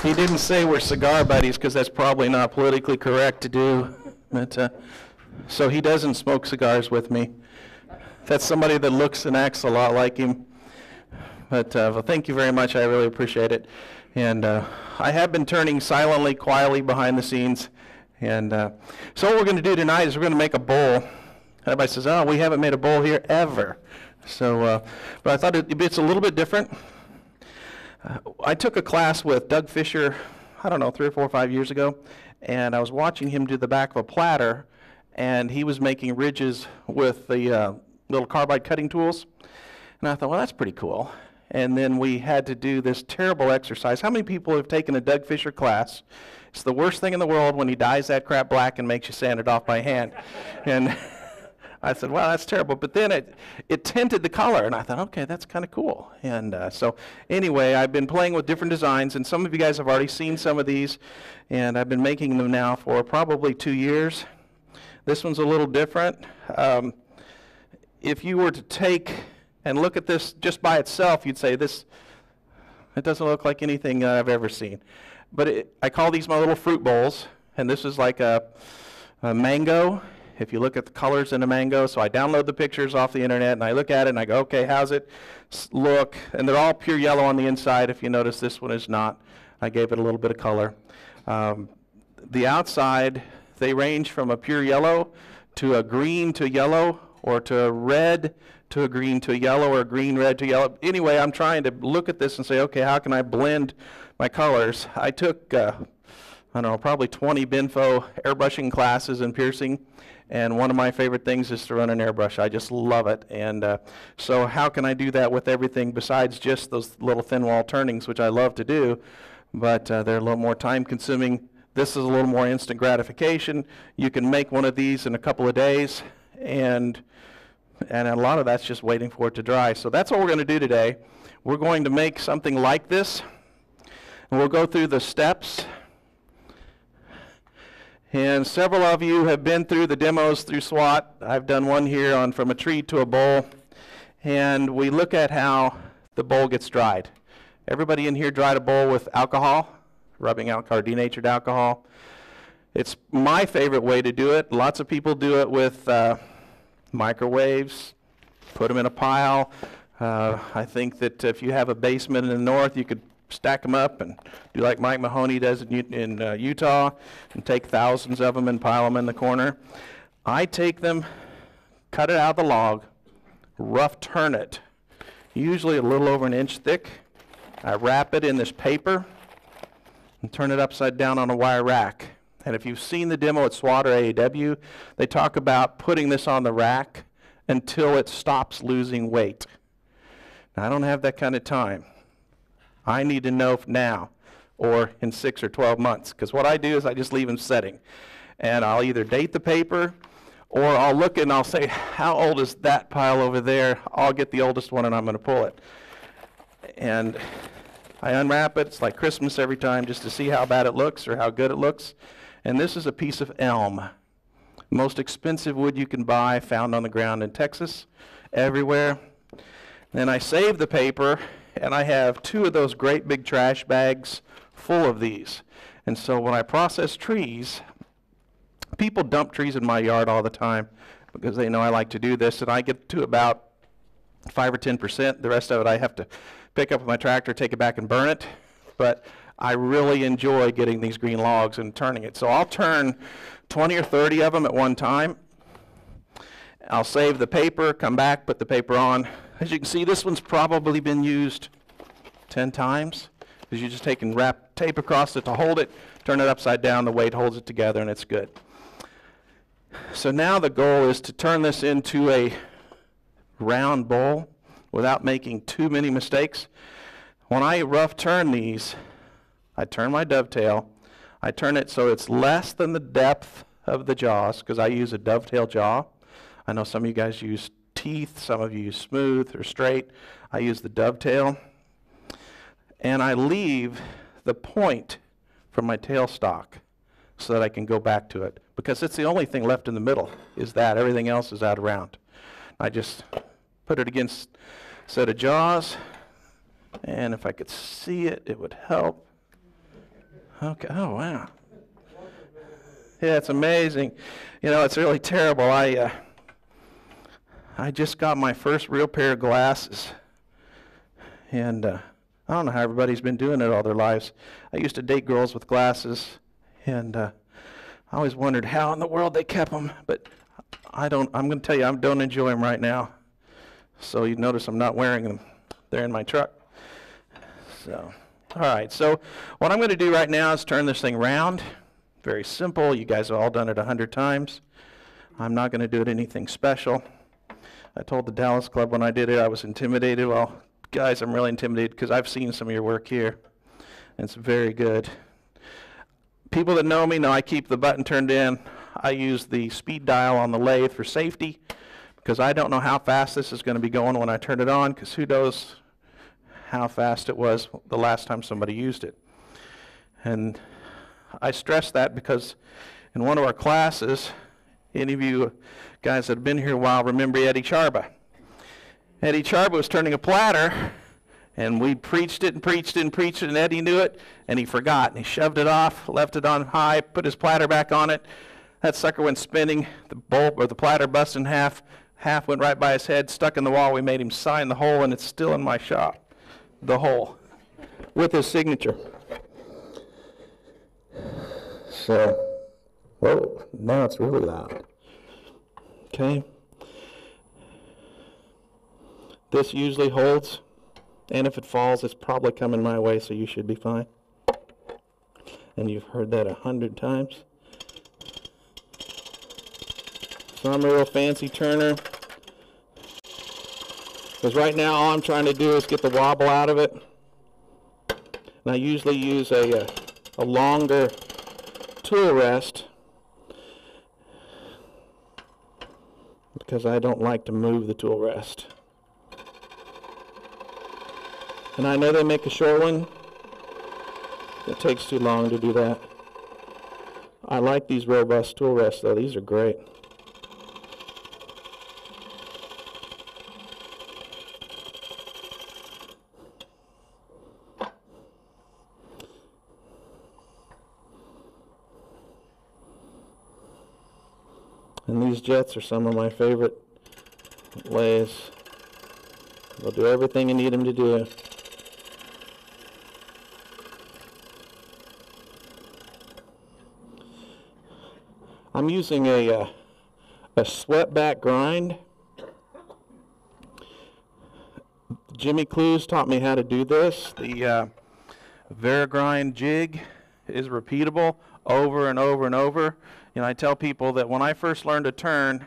He didn't say we're cigar buddies because that's probably not politically correct to do. But, so he doesn't smoke cigars with me. That's somebody that looks and acts a lot like him. But well, thank you very much. I really appreciate it. And I have been turning silently, quietly behind the scenes. And so what we're going to do tonight is we're going to make a bowl. Everybody says, oh, we haven't made a bowl here ever. So, but I thought it's a little bit different. I took a class with Doug Fisher, I don't know, 3 or 4 or 5 years ago, and I was watching him do the back of a platter, and he was making ridges with the little carbide cutting tools. And I thought, well, that's pretty cool. And then we had to do this terrible exercise. How many people have taken a Doug Fisher class? It's the worst thing in the world when he dyes that crap black and makes you sand it off by hand. And I said, well, that's terrible. But then it tinted the color, and I thought, okay, that's kind of cool. And so anyway, I've been playing with different designs, and some of you guys have already seen some of these, and I've been making them now for probably 2 years. This one's a little different. If you were to take and look at this just by itself, you'd say it doesn't look like anything I've ever seen. But I call these my little fruit bowls, and this is like a mango. If you look at the colors in a mango, so I download the pictures off the internet and I look at it and I go, okay, how's it look? And they're all pure yellow on the inside. If you notice, this one is not. I gave it a little bit of color. The outside, they range from a pure yellow to a green to yellow, or to a red to a green to a yellow, or a green, red to yellow. Anyway, I'm trying to look at this and say, okay, how can I blend my colors? I took, I don't know, probably 20 Binh Pho airbrushing classes in piercing. And one of my favorite things is to run an airbrush. I just love it. And so how can I do that with everything besides just those little thin wall turnings, which I love to do, but they're a little more time consuming. This is a little more instant gratification. You can make one of these in a couple of days, and a lot of that's just waiting for it to dry. So that's what we're going to do today. We're going to make something like this, and we'll go through the steps. And several of you have been through the demos through SWAT. I've done one here on from a tree to a bowl. And we look at how the bowl gets dried. Everybody in here dried a bowl with alcohol, rubbing alcohol, denatured alcohol. It's my favorite way to do it. Lots of people do it with microwaves, put them in a pile. I think that if you have a basement in the north, you could stack them up and do like Mike Mahoney does in Utah, and take thousands of them and pile them in the corner. I take them, cut it out of the log, rough turn it, usually a little over 1 inch thick. I wrap it in this paper and turn it upside down on a wire rack. And if you've seen the demo at SWAT or AAW, they talk about putting this on the rack until it stops losing weight. Now, I don't have that kind of time. I need to know now or in 6 or 12 months, because what I do is I just leave them setting. And I'll either date the paper, or I'll look and I'll say, how old is that pile over there? I'll get the oldest one and I'm going to pull it. And I unwrap it. It's like Christmas every time, just to see how bad it looks or how good it looks. And this is a piece of elm. Most expensive wood you can buy, found on the ground in Texas, everywhere. Then I save the paper, and I have 2 of those great big trash bags full of these. And so when I process trees, people dump trees in my yard all the time because they know I like to do this, and I get to about 5 or 10%. The rest of it I have to pick up with my tractor, take it back and burn it. But I really enjoy getting these green logs and turning it. So I'll turn 20 or 30 of them at one time. I'll save the paper, come back, put the paper on. As you can see, this one's probably been used 10 times, because you just take and wrap tape across it to hold it, turn it upside down, the weight holds it together, and it's good. So now the goal is to turn this into a round bowl without making too many mistakes. When I rough turn these, I turn my dovetail. I turn it so it's less than the depth of the jaws, because I use a dovetail jaw. I know some of you guys use teeth, some of you use smooth or straight. I use the dovetail. And I leave the point from my tailstock so that I can go back to it, because it's the only thing left in the middle is that. Everything else is out around. I just put it against a set of jaws, and if I could see it, it would help. Okay. Oh, wow. Yeah, it's amazing. You know, it's really terrible. I just got my first real pair of glasses, and I don't know how everybody's been doing it all their lives. I used to date girls with glasses, and I always wondered how in the world they kept them, but I'm going to tell you, I don't enjoy them right now. So you notice I'm not wearing them. They're in my truck. So, all right. So what I'm going to do right now is turn this thing round. Very simple. You guys have all done it 100 times. I'm not going to do it anything special. I told the Dallas Club when I did it I was intimidated. Well, guys, I'm really intimidated because I've seen some of your work here. And it's very good. People that know me know I keep the button turned in. I use the speed dial on the lathe for safety, because I don't know how fast this is going to be going when I turn it on, because who knows how fast it was the last time somebody used it. And I stress that because in one of our classes, any of you guys that have been here a while remember Eddie Charba. Eddie Charba was turning a platter, and we preached it and preached it and preached it, and Eddie knew it, and he forgot, and he shoved it off, left it on high, put his platter back on it. That sucker went spinning, the bulb or the platter busted in half. Half went right by his head, stuck in the wall. We made him sign the hole, and it's still in my shop, the hole, with his signature. So, whoa, now it's really loud. Okay. This usually holds, and if it falls, it's probably coming my way, so you should be fine. And you've heard that 100 times. So I'm a real fancy turner, because right now all I'm trying to do is get the wobble out of it. And I usually use a longer tool rest, because I don't like to move the tool rest. And I know they make a short one. It takes too long to do that. I like these robust tool rests though. These are great. And these jets are some of my favorite lathes. They'll do everything you need them to do. I'm using a swept back grind. Jimmy Clues taught me how to do this. The Varigrind jig is repeatable over and over and over. You know, I tell people that when I first learned to turn,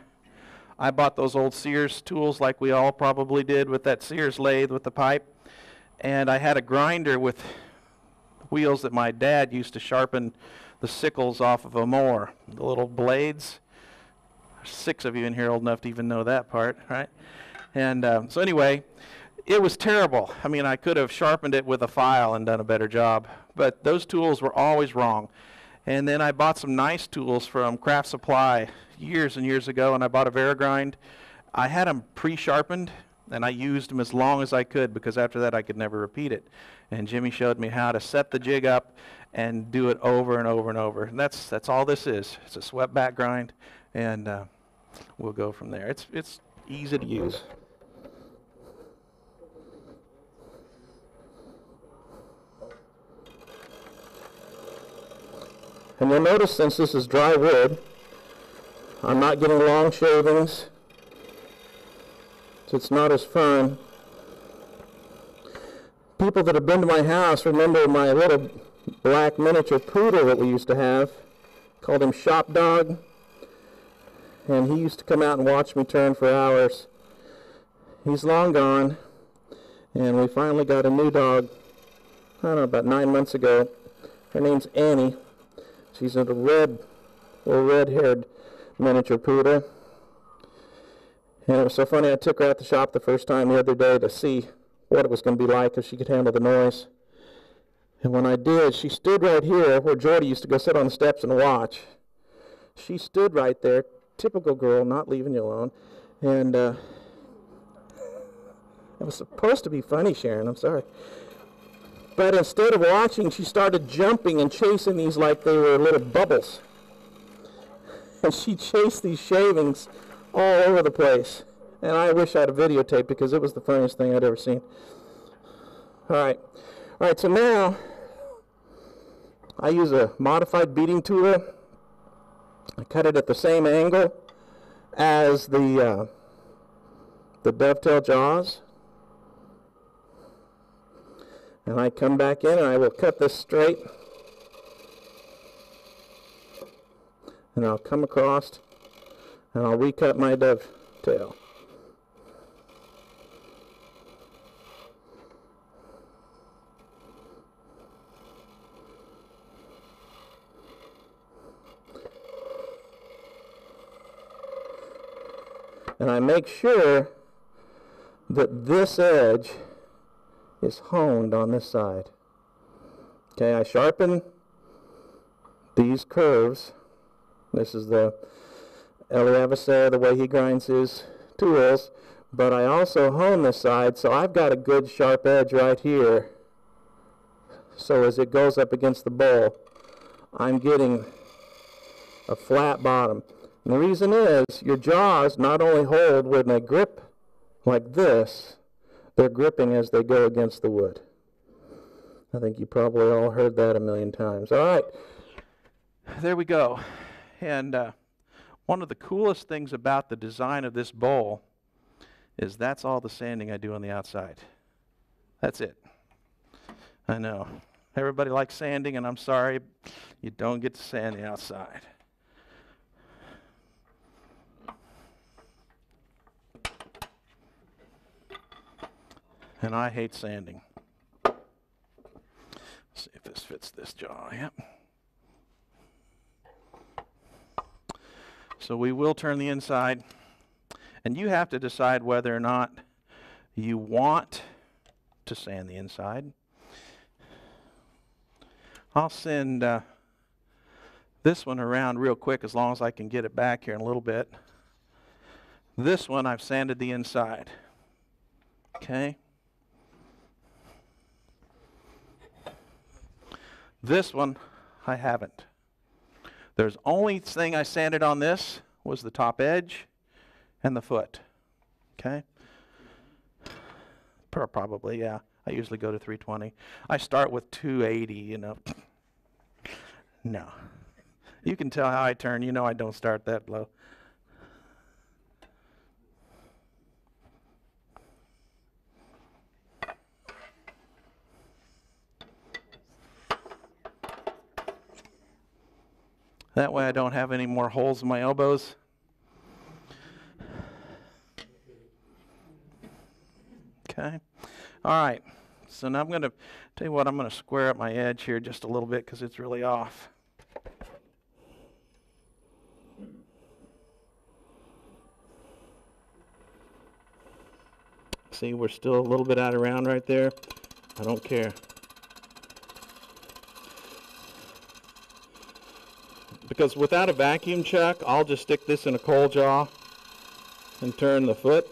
I bought those old Sears tools like we all probably did with that Sears lathe with the pipe. And I had a grinder with wheels that my dad used to sharpen the sickles off of a mower, the little blades. There's 6 of you in here old enough to even know that part, right? And so anyway, it was terrible. I mean, I could have sharpened it with a file and done a better job, but those tools were always wrong. And then I bought some nice tools from Craft Supply years and years ago, and I bought a Varigrind. I had them pre-sharpened, and I used them as long as I could, because after that I could never repeat it. And Jimmy showed me how to set the jig up and do it over and over and over. And that's all this is. It's a swept back grind, and we'll go from there. It's easy to use. And you'll notice, since this is dry wood, I'm not getting long shavings, so it's not as fun. People that have been to my house remember my little black miniature poodle that we used to have. Called him Shop Dog. And he used to come out and watch me turn for hours. He's long gone, and we finally got a new dog, I don't know, about 9 months ago. Her name's Annie. She's a red-haired miniature poodle. And it was so funny, I took her out the shop the first time the other day to see what it was going to be like, if she could handle the noise. And when I did, she stood right here where Jordy used to go sit on the steps and watch. She stood right there, typical girl, not leaving you alone. And it was supposed to be funny, Sharon, I'm sorry. But instead of watching, she started jumping and chasing these like they were little bubbles. And she chased these shavings all over the place. And I wish I had a videotape because it was the funniest thing I'd ever seen. All right, so now I use a modified beading tool. I cut it at the same angle as the dovetail jaws. And I come back in and I will cut this straight. And I'll come across and I'll recut my dovetail. And I make sure that this edge is honed on this side. Okay, I sharpen these curves. This is the Eli Avisera, the way he grinds his tools, but I also hone this side, so I've got a good sharp edge right here. So as it goes up against the bowl, I'm getting a flat bottom. And the reason is, your jaws not only hold when they grip like this, they're gripping as they go against the wood. I think you probably all heard that a million times. All right, there we go. And one of the coolest things about the design of this bowl is that's all the sanding I do on the outside. That's it. I know. Everybody likes sanding, and I'm sorry, you don't get to sand the outside. And I hate sanding. Let's see if this fits this jaw. Yep. So we will turn the inside, and you have to decide whether or not you want to sand the inside. I'll send this one around real quick as long as I can get it back here in a little bit. This one I've sanded the inside. Okay. This one I haven't. There's only thing I sanded on this was the top edge and the foot. Okay? Probably, yeah. I usually go to 320. I start with 280, you know. No. You can tell how I turn. You know I don't start that low. That way I don't have any more holes in my elbows. Okay. All right. So now I'm going to tell you what, I'm going to square up my edge here just a little bit because it's really off. See, we're still a little bit out of round right there. I don't care. Because without a vacuum chuck, I'll just stick this in a coal jaw and turn the foot.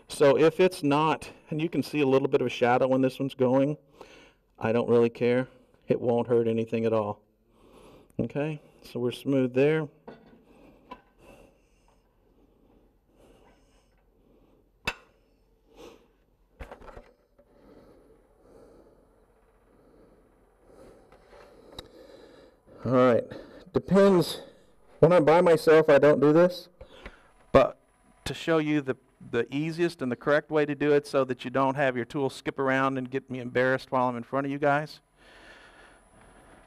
So if it's not, and you can see a little bit of a shadow when this one's going, I don't really care. It won't hurt anything at all. Okay, so we're smooth there. All right, depends. When I'm by myself, I don't do this. But to show you the easiest and the correct way to do it so that you don't have your tool skip around and get me embarrassed while I'm in front of you guys,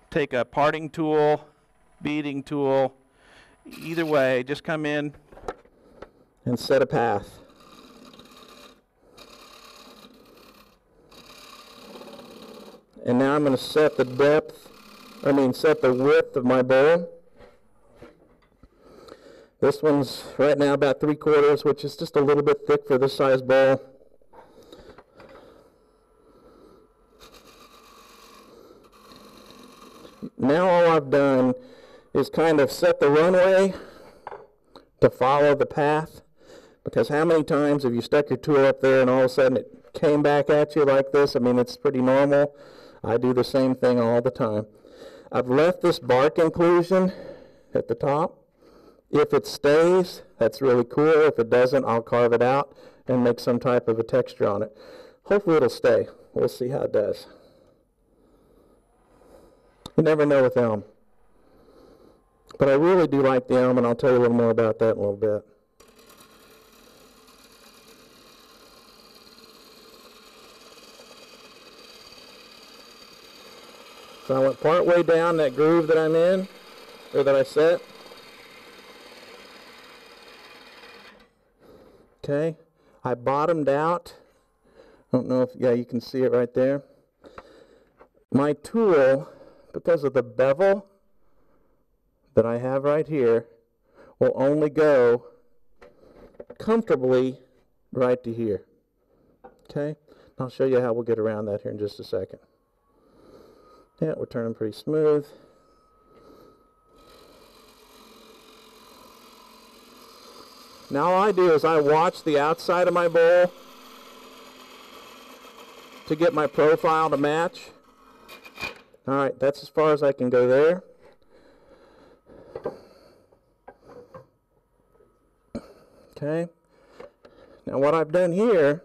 take a parting tool, beading tool, either way, just come in and set a path. And now I'm going to set the set the width of my bowl. This one's right now about 3/4, which is just a little bit thick for this size bowl. Now all I've done is kind of set the runway to follow the path, Because how many times have you stuck your tool up there and all of a sudden it came back at you like this? I mean, it's pretty normal. I do the same thing all the time. I've left this bark inclusion at the top. If it stays, that's really cool. If it doesn't, I'll carve it out and make some type of a texture on it. Hopefully it'll stay. We'll see how it does. You never know with elm. But I really do like the elm, and I'll tell you a little more about that in a little bit. So I went part way down that groove that I'm in, or that I set. Okay, I bottomed out. I don't know if, yeah, you can see it right there. My tool, because of the bevel that I have right here, will only go comfortably right to here. Okay, I'll show you how we'll get around that here in just a second. Yeah, we're turning pretty smooth. Now all I do is I watch the outside of my bowl to get my profile to match. All right, that's as far as I can go there. Okay. Now what I've done here,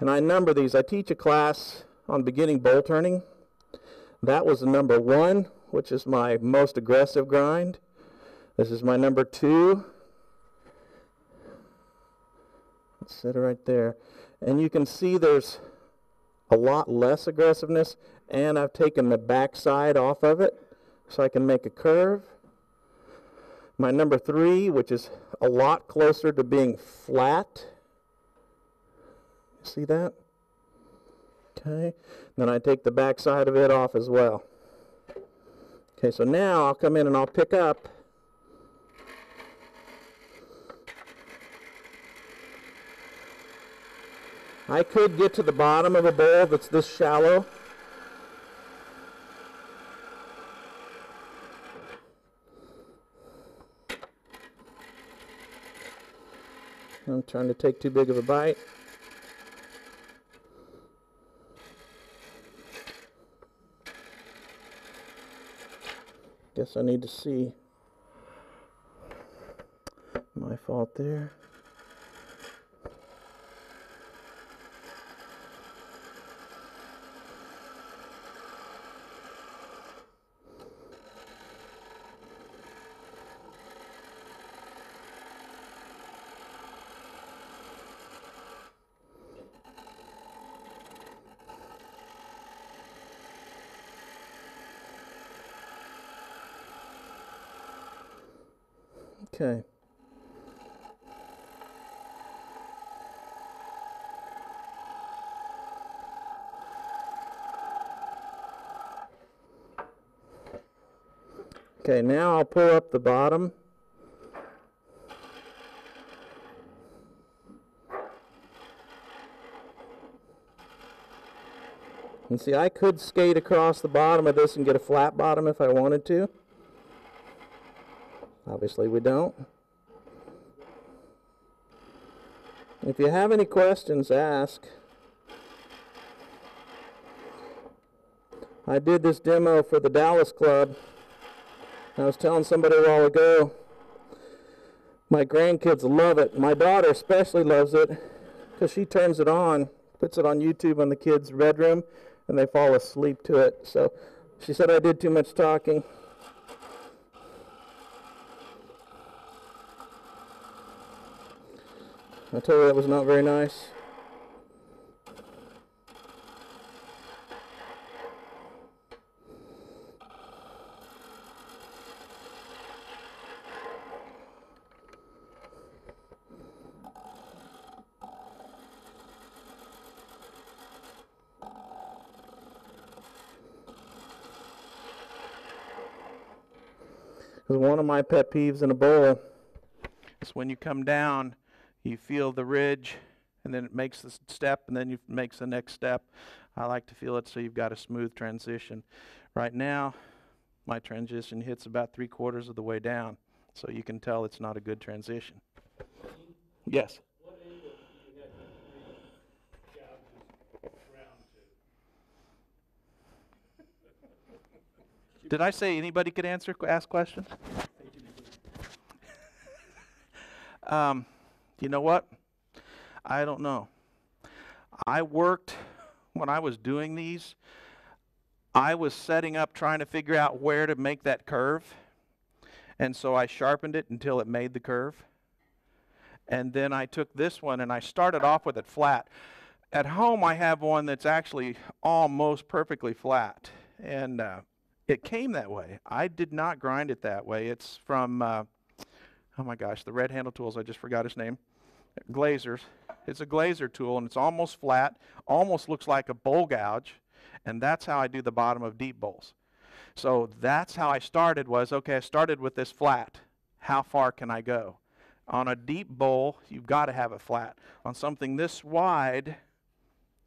and I number these. I teach a class on beginning bowl turning. That was the number 1, which is my most aggressive grind. This is my number 2. Let's set it right there. And you can see there's a lot less aggressiveness, and I've taken the back side off of it so I can make a curve. My number 3, which is a lot closer to being flat. See that? Okay. Then I take the back side of it off as well. Okay, so now I'll come in and I'll pick up I could get to the bottom of a bowl that's this shallow. I'm trying to take too big of a bite. Guess I need to see. My fault there. Okay. Okay, now I'll pull up the bottom. And see, I could skate across the bottom of this and get a flat bottom if I wanted to. Obviously we don't. If you have any questions, ask. I did this demo for the Dallas Club. I was telling somebody a while ago, my grandkids love it. My daughter especially loves it because she turns it on, puts it on YouTube in the kids' bedroom, and they fall asleep to it. So she said I did too much talking. I told her that was not very nice. Because one of my pet peeves in a bowl is when you come down, you feel the ridge, and then it makes the step, and then it makes the next step. I like to feel it so you've got a smooth transition. Right now, my transition hits about 3/4 of the way down, so you can tell it's not a good transition. Yes. What angle do you have your three gouges round to? Did I say anybody could ask questions? You know what? I don't know. I worked, when I was doing these, I was setting up trying to figure out where to make that curve. And so I sharpened it until it made the curve. And then I took this one and I started off with it flat. At home I have one that's actually almost perfectly flat. And it came that way. I did not grind it that way. It's from, oh my gosh, the red handle tools, I just forgot his name. Glazers. It's a glazer tool and it's almost flat, almost looks like a bowl gouge, and that's how I do the bottom of deep bowls. So that's how I started was, okay, I started with this flat. How far can I go? On a deep bowl, you've got to have it flat. On something this wide,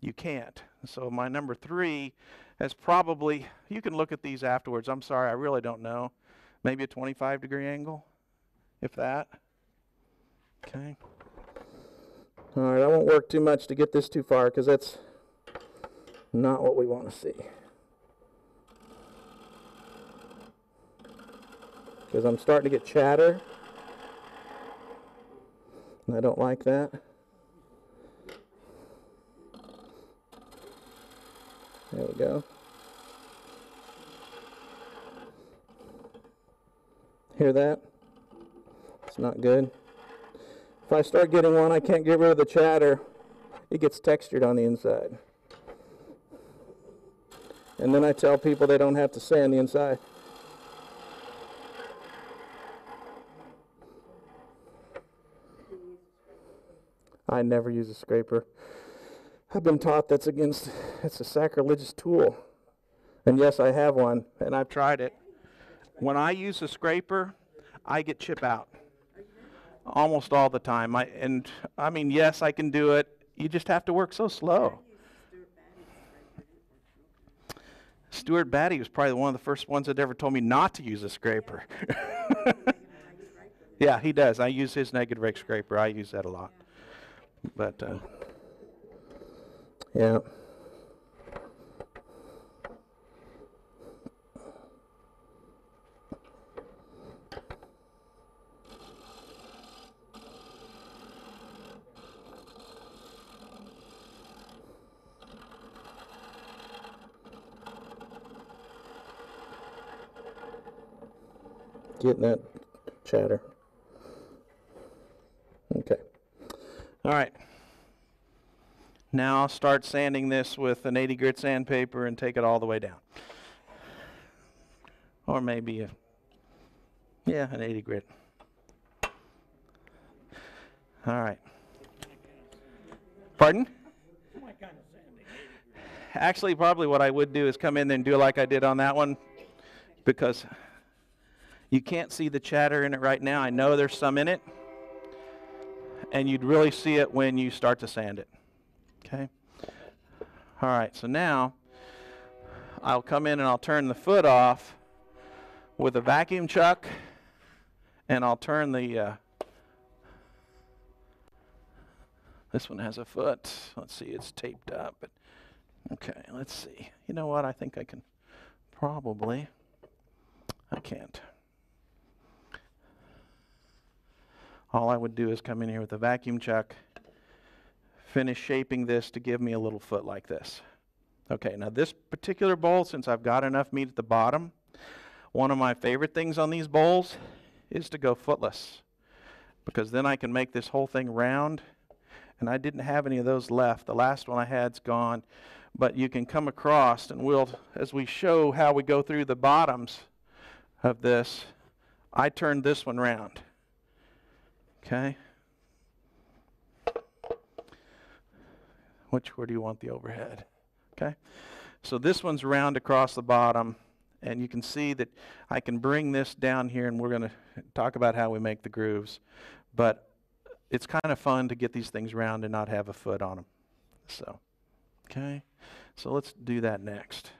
you can't. So my number 3 is probably, you can look at these afterwards. I'm sorry, I really don't know. Maybe a 25-degree angle, if that. Okay. All right, I won't work too much to get this too far because that's not what we want to see. Because I'm starting to get chatter. And I don't like that. There we go. Hear that? It's not good. If I start getting one, I can't get rid of the chatter. It gets textured on the inside. And then I tell people they don't have to sand the inside. I never use a scraper. I've been taught that's it's a sacrilegious tool. And yes, I have one, and I've tried it. When I use a scraper, I get chip out. Almost all the time. I mean, yes, I can do it. You just have to work so slow. Stuart Batty was probably one of the first ones that ever told me not to use a scraper. Yeah, he does. I use his negative rake scraper. I use that a lot. But, yeah. Getting that chatter. Okay. All right. Now I'll start sanding this with an 80 grit sandpaper and take it all the way down. Or maybe an 80 grit. All right. Pardon? Actually, probably what I would do is come in there and do like I did on that one, because you can't see the chatter in it right now. I know there's some in it. And you'd really see it when you start to sand it. Okay? All right, so now I'll come in and I'll turn the foot off with a vacuum chuck, and I'll turn the, this one has a foot. Let's see, it's taped up. But okay, let's see. You know what? I think I can probably, I can't. All I would do is come in here with a vacuum chuck, finish shaping this to give me a little foot like this. Okay, now this particular bowl, since I've got enough meat at the bottom, one of my favorite things on these bowls is to go footless, because then I can make this whole thing round, and I didn't have any of those left. The last one I had's gone, but you can come across, and we'll, as we show how we go through the bottoms of this, I turned this one round. Okay. Where do you want the overhead? Okay. So this one's round across the bottom, and you can see that I can bring this down here, and we're going to talk about how we make the grooves. But it's kind of fun to get these things round and not have a foot on them. So, okay. So let's do that next.